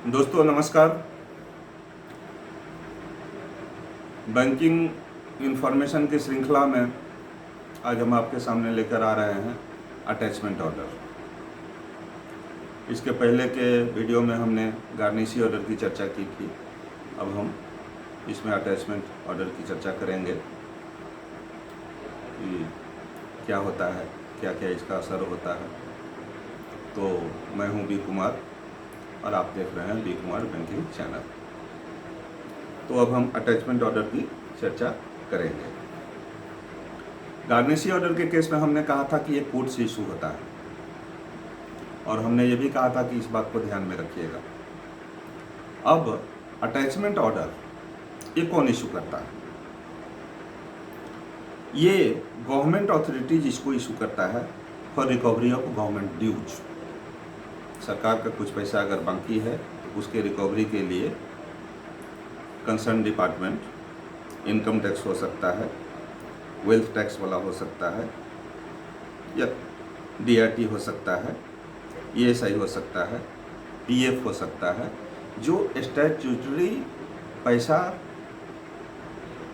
दोस्तों नमस्कार। Banking information की श्रृंखला में आज हम आपके सामने लेकर आ रहे हैं अटैचमेंट ऑर्डर। इसके पहले के वीडियो में हमने गार्निशी ऑर्डर की चर्चा की थी। अब हम इसमें अटैचमेंट ऑर्डर की चर्चा करेंगे कि क्या होता है, क्या क्या इसका असर होता है। तो मैं हूं बी कुमार और आप देख रहे हैं बी कुमार बैंकिंग चैनल। तो अब हम अटैचमेंट ऑर्डर की चर्चा करेंगे। गार्निशी ऑर्डर के केस में हमने कहा था कि ये कोर्ट से इशू होता है और हमने ये भी कहा था कि इस बात को ध्यान में रखिएगा। अब अटैचमेंट ऑर्डर ये कौन इशू करता है? ये गवर्नमेंट अथॉरिटीज इसको इशू करता है for recovery of government dues. सरकार का कुछ पैसा अगर बाकी है तो उसके रिकवरी के लिए कंसर्न डिपार्टमेंट इनकम टैक्स हो सकता है, वेल्थ टैक्स वाला हो सकता है, या डीआरटी हो सकता है, ईएसआई हो सकता है, पीएफ हो सकता है, जो स्टैट्यूटरी पैसा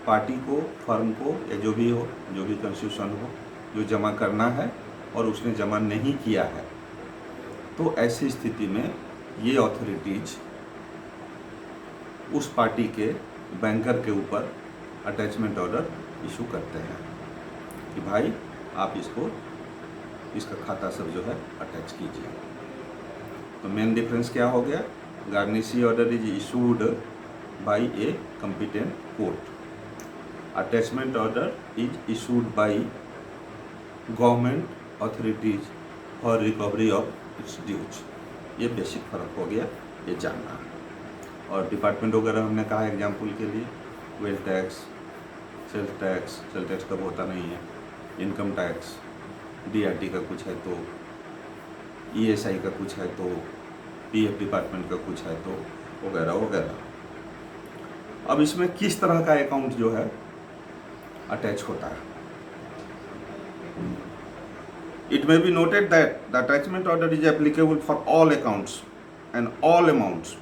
पार्टी को, फर्म को या जो भी हो, जो भी कंस्टिट्यूशन हो, जो जमा करना है और उसने जमा नहीं किया है, तो ऐसी स्थिति में ये अथॉरिटीज उस पार्टी के बैंकर के ऊपर अटैचमेंट ऑर्डर इशू करते हैं कि भाई आप इसका खाता सब जो है अटैच कीजिए। तो मेन डिफरेंस क्या हो गया? Garnishee order is issued by a competent court, attachment order is issued by government authorities for recovery of its dues. ये बेसिक फर्क हो गया, ये जानना है। और डिपार्टमेंट वगैरह हमने कहा एग्जाम्पल के लिए वेल्थ टैक्स, सेल टैक्स कब होता नहीं है, इनकम टैक्स, डीआरटी का कुछ है तो, ईएसआई का कुछ है तो, पीएफ डिपार्टमेंट का कुछ है तो, वगैरह वगैरह। अब इसमें किस तरह का अकाउंट जो है अटैच होता है? It may be noted that the attachment order is applicable for all accounts and all amounts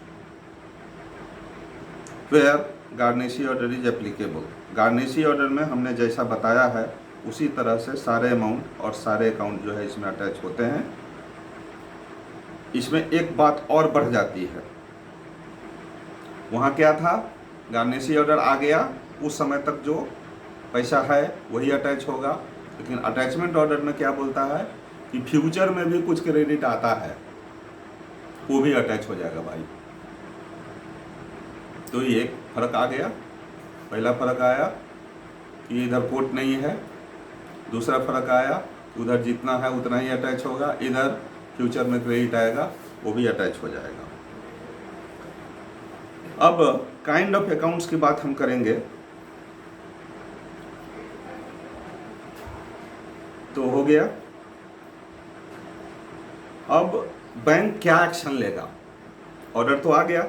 where garnishi order is applicable. Garnishee order में हमने जैसा बताया है उसी तरह से सारे अमाउंट और सारे अकाउंट जो है इसमें अटैच होते हैं। इसमें एक बात और बढ़ जाती है। वहाँ क्या था? गार्निशी ऑर्डर आ गया, उस समय तक जो पैसा है वही अटैच होगा, लेकिन अटैचमेंट ऑर्डर में क्या बोलता है कि फ्यूचर में भी कुछ क्रेडिट आता है वो भी अटैच हो जाएगा भाई। तो ये एक फर्क आ गया। पहला फर्क आया कि इधर कोर्ट नहीं है, दूसरा फर्क आया उधर जितना है उतना ही अटैच होगा, इधर फ्यूचर में क्रेडिट आएगा वो भी अटैच हो जाएगा। अब काइंड ऑफ अकाउंट्स की बात हम करेंगे। तो हो गया। अब बैंक क्या एक्शन लेगा? ऑर्डर तो आ गया,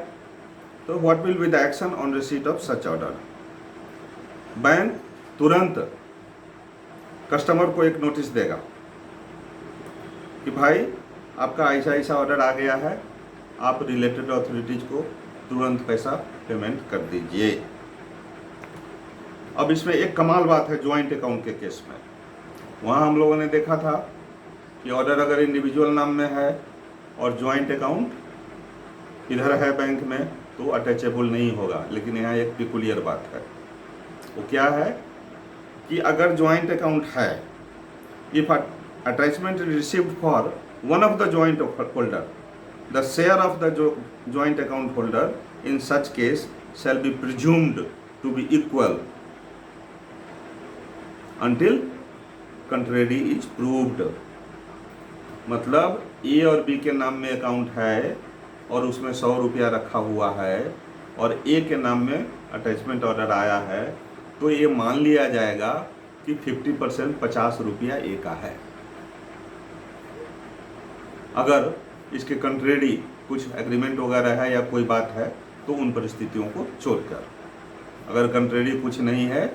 तो what will be the action on receipt of such order? Bank तुरंत कस्टमर को एक नोटिस देगा कि भाई आपका ऐसा ऐसा ऑर्डर आ गया है, आप रिलेटेड अथॉरिटीज को तुरंत पैसा पेमेंट कर दीजिए। अब इसमें एक कमाल बात है ज्वाइंट अकाउंट के केस में। वहाँ हम लोगों ने देखा था कि ऑर्डर अगर इंडिविजुअल नाम में है और ज्वाइंट अकाउंट इधर है बैंक में तो अटैचेबल नहीं होगा, लेकिन यहाँ एक पिकुलियर बात है। वो क्या है कि अगर ज्वाइंट अकाउंट है, if attachment received for one of the joint holder, the share of the joint account holder in such case shall be presumed to be equal until contrary is proved। मतलब ए और B के नाम में account है और उसमें 100 रुपया रखा हुआ है और ए के नाम में अटैचमेंट ऑर्डर आया है, तो ये मान लिया जाएगा कि 50% 50 रुपया ए का है। अगर इसके कंट्रेरी कुछ एग्रीमेंट वगैरह है या कोई बात है तो उन परिस्थितियों को छोड़कर, अगर कंट्रेरी कुछ नहीं है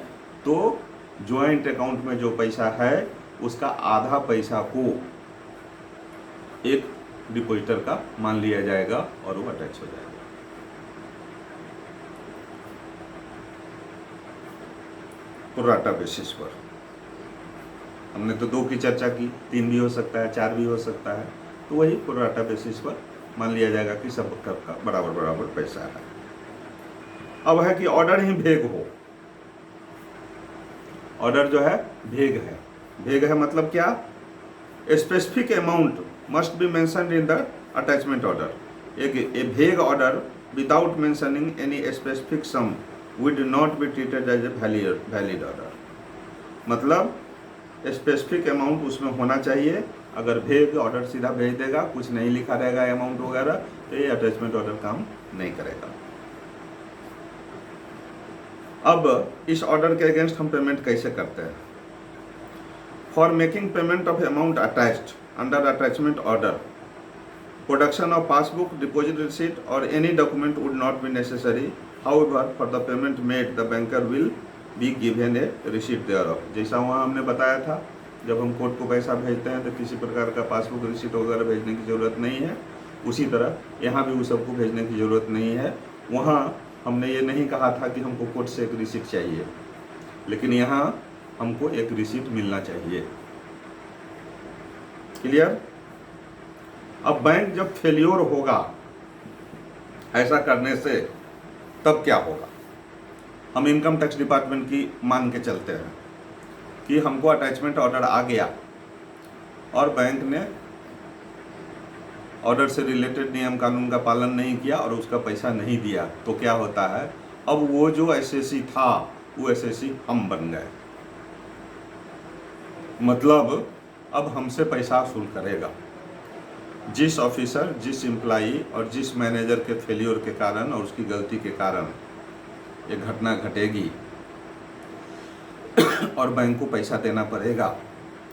तो ज्वाइंट अकाउंट में जो पैसा है उसका आधा पैसा को एक डिपॉजिटर का मान लिया जाएगा और वो अटैच हो जाएगा। प्रोराटा बेसिस पर हमने तो 2 की चर्चा की, 3 भी हो सकता है, 4 भी हो सकता है, तो वही प्रोराटा बेसिस पर मान लिया जाएगा कि सब का बराबर बराबर पैसा है। अब है कि ऑर्डर ही भेग हो। ऑर्डर जो है भेग है। भेग है मतलब क्या? Specific amount must be mentioned in the attachment order. A vague order without mentioning any specific sum would not be treated as a valid order. मतलब स्पेसिफिक अमाउंट उसमें होना चाहिए। अगर भेज ऑर्डर सीधा भेज देगा, कुछ नहीं लिखा रहेगा अमाउंट वगैरह, तो ये अटैचमेंट ऑर्डर काम नहीं करेगा। अब इस ऑर्डर के अगेंस्ट हम पेमेंट कैसे करते हैं? For making payment of amount attached under attachment order, production of passbook, deposit receipt और any document would not be necessary. However for the payment made the banker will be given a receipt thereof. जैसा वहाँ हमने बताया था, जब हम court को पैसा भेजते हैं तो किसी प्रकार का पासबुक रिसीट वगैरह भेजने की ज़रूरत नहीं है। उसी तरह यहाँ भी उस सबको भेजने की ज़रूरत नहीं है। वहाँ हमने ये नहीं कहा था कि हमको कोर्ट से एक रिसीट चाहिए, लेकिन यहाँ हमको एक रिसीट मिलना चाहिए। क्लियर? अब बैंक जब फेल्योर होगा ऐसा करने से, तब क्या होगा? हम इनकम टैक्स डिपार्टमेंट की मान के चलते हैं कि हमको अटैचमेंट ऑर्डर आ गया और बैंक ने ऑर्डर से रिलेटेड नियम कानून का पालन नहीं किया और उसका पैसा नहीं दिया, तो क्या होता है? अब वो जो एसएसी था वो एसएसी हम बन गए। मतलब अब हमसे पैसा वसूल करेगा। जिस ऑफिसर, जिस एम्प्लाई और जिस मैनेजर के फेलियर के कारण और उसकी गलती के कारण ये घटना घटेगी और बैंक को पैसा देना पड़ेगा,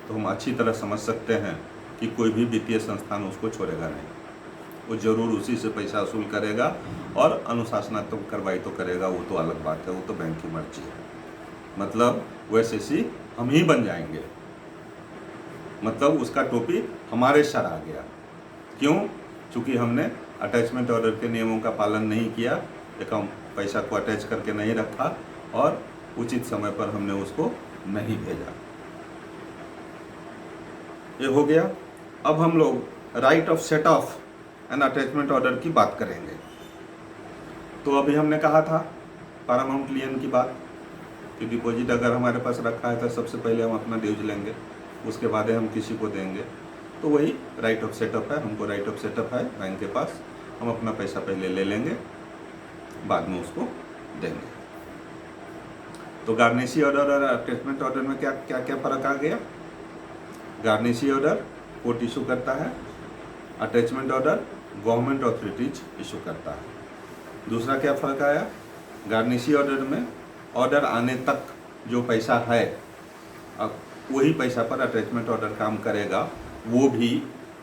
तो हम अच्छी तरह समझ सकते हैं कि कोई भी वित्तीय संस्थान उसको छोड़ेगा नहीं। वो जरूर उसी से पैसा वसूल करेगा और अनुशासनात्मक कार्रवाई तो करेगा, वो तो अलग बात है, वो तो बैंक की मर्जी है। मतलब वैसे सी हम ही बन जाएंगे। मतलब उसका टोपी हमारे सर आ गया। क्यों? चूँकि हमने अटैचमेंट ऑर्डर के नियमों का पालन नहीं किया, एक पैसा को अटैच करके नहीं रखा और उचित समय पर हमने उसको नहीं भेजा। ये हो गया। अब हम लोग right of set of N attachment order की बात करेंगे। तो अभी हमने कहा था पैरामाउंट लियन की बात कि डिपॉजिट अगर हमारे पास रखा है तो सबसे पहले हम अपना ड्यूज लेंगे, उसके बाद हम किसी को देंगे। तो वही राइट ऑफ सेटअप है। हमको राइट ऑफ सेटअप है बैंक के पास, हम अपना पैसा पहले ले लेंगे, बाद में उसको देंगे। तो गार्निशी ऑर्डर और अटैचमेंट ऑर्डर में क्या क्या क्या फ़र्क आ गया? गार्निशी ऑर्डर कोर्ट इशू करता है, attachment order government authorities issue करता है। दूसरा क्या फ़र्क आया? गार्निशी ऑर्डर में ऑर्डर आने तक जो पैसा है, अब वही पैसा पर अटैचमेंट ऑर्डर काम करेगा, वो भी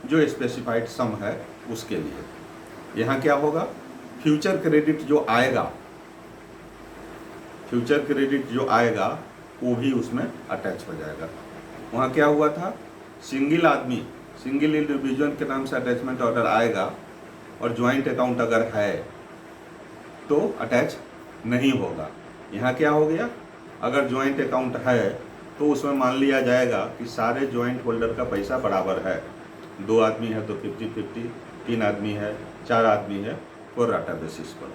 जो स्पेसिफाइड सम है उसके लिए। यहाँ क्या होगा? फ्यूचर क्रेडिट जो आएगा, फ्यूचर क्रेडिट जो आएगा वो भी उसमें अटैच हो जाएगा। वहाँ क्या हुआ था? सिंगल आदमी, सिंगल इंडिविजुअल के नाम से अटैचमेंट ऑर्डर आएगा और ज्वाइंट अकाउंट अगर है तो अटैच नहीं होगा। यहाँ क्या हो गया? अगर ज्वाइंट अकाउंट है तो उसमें मान लिया जाएगा कि सारे ज्वाइंट होल्डर का पैसा बराबर है। 2 आदमी है तो 50-50, 3 आदमी है, 4 आदमी है, प्रोराटा बेसिस पर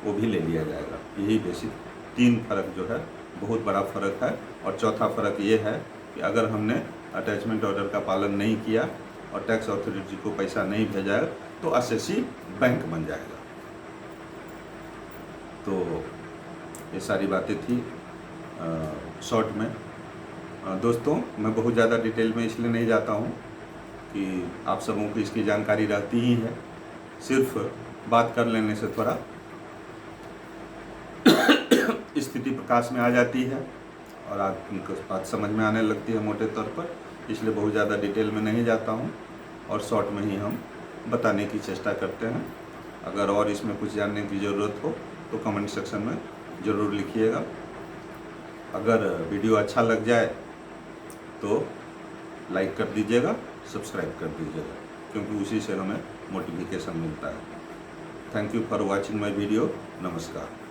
वो भी ले लिया जाएगा। यही बेसिक 3 फर्क जो है बहुत बड़ा फ़र्क है। और चौथा फ़र्क ये है कि अगर हमने अटैचमेंट ऑर्डर का पालन नहीं किया और टैक्स अथॉरिटी को पैसा नहीं भेजा तो एसएसी बैंक बन जाएगा। तो ये सारी बातें थी शॉर्ट में। दोस्तों, मैं बहुत ज़्यादा डिटेल में इसलिए नहीं जाता हूँ कि आप सबों को इसकी जानकारी रहती ही है, सिर्फ बात कर लेने से थोड़ा स्थिति प्रकाश में आ जाती है और आपको बात समझ में आने लगती है मोटे तौर पर। इसलिए बहुत ज़्यादा डिटेल में नहीं जाता हूँ और शॉर्ट में ही हम बताने की चेष्टा करते हैं। अगर और इसमें कुछ जानने की ज़रूरत हो तो कमेंट सेक्शन में ज़रूर लिखिएगा। अगर वीडियो अच्छा लग जाए तो लाइक कर दीजिएगा, सब्सक्राइब कर दीजिएगा। क्योंकि उसी से हमें नोटिफिकेशन मिलता है। Thank you for watching my video. नमस्कार।